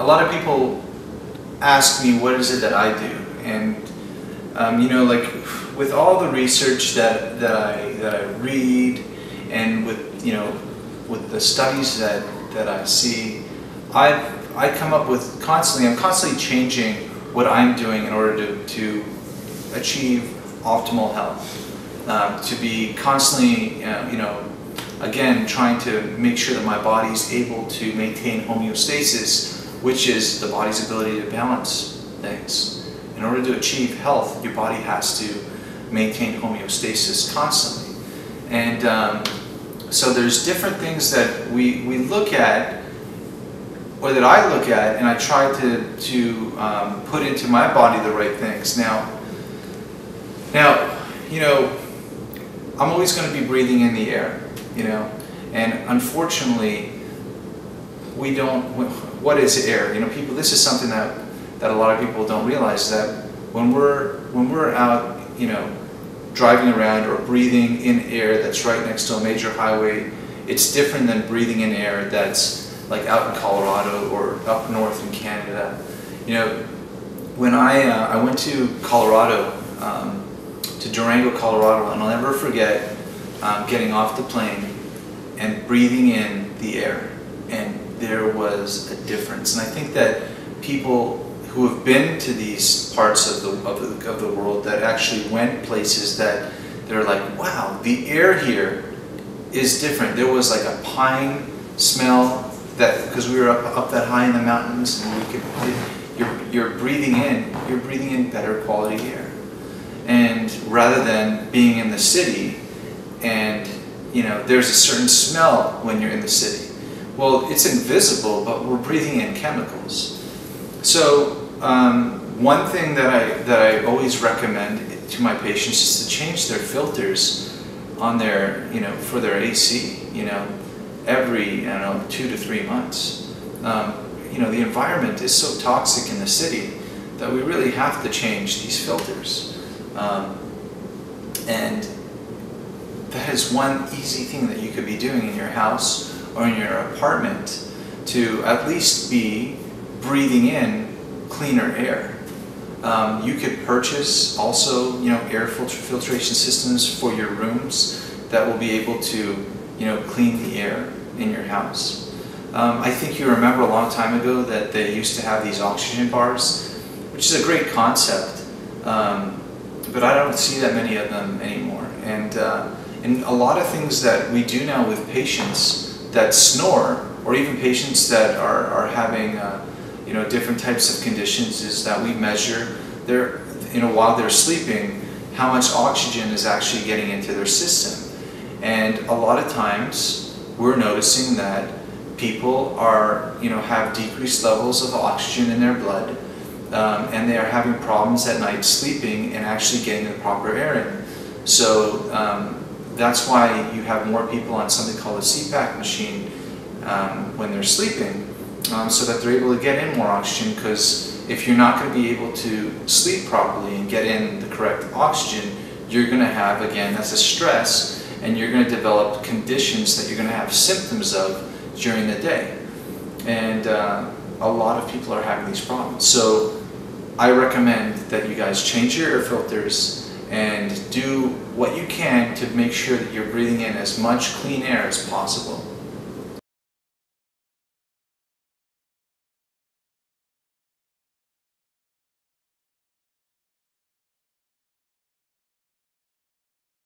a lot of people ask me what is it that I do, and you know, like with all the research that I read, and with, you know, with the studies that I see, I come up with I'm constantly changing what I'm doing in order to achieve optimal health, to be constantly, you know, again, trying to make sure that my body's able to maintain homeostasis, which is the body's ability to balance things. In order to achieve health, your body has to maintain homeostasis constantly. And so there's different things that we look at, or that I look at, and I try to put into my body the right things. Now, you know, I'm always going to be breathing in the air, you know, and unfortunately, we don't. What is air? You know, people. This is something that a lot of people don't realize, that when we're out, you know, driving around or breathing in air that's right next to a major highway, it's different than breathing in air that's like out in Colorado or up north in Canada. You know, when I went to Colorado, to Durango, Colorado, and I'll never forget getting off the plane and breathing in the air, and there was a difference. And I think that people who have been to these parts of the world, that actually went places that they're like, wow, the air here is different. There was like a pine smell, that because we were up that high in the mountains, and we could, you're breathing in better quality air. And rather than being in the city, and you know, there's a certain smell when you're in the city. Well, it's invisible, but we're breathing in chemicals. So one thing that I always recommend to my patients is to change their filters on their, you know, for their AC, you know, every, I don't know, 2 to 3 months. You know, the environment is so toxic in the city that we really have to change these filters. And that is one easy thing that you could be doing in your house or in your apartment, to at least be breathing in cleaner air. You could purchase also, you know, air filtration systems for your rooms that will be able to, you know, clean the air in your house. I think you remember a long time ago that they used to have these oxygen bars, which is a great concept, but I don't see that many of them anymore. And a lot of things that we do now with patients that snore, or even patients that are having you know, different types of conditions, is that we measure their, you know, while they're sleeping, how much oxygen is actually getting into their system. And a lot of times we're noticing that people are, you know, have decreased levels of oxygen in their blood, and they are having problems at night sleeping and actually getting the proper air in. So that's why you have more people on something called a CPAP machine when they're sleeping, so that they're able to get in more oxygen, because if you're not going to be able to sleep properly and get in the correct oxygen, you're going to have, again, that's a stress, and you're going to develop conditions that you're going to have symptoms of during the day. And a lot of people are having these problems. So I recommend that you guys change your air filters and do what you can to make sure that you're breathing in as much clean air as possible.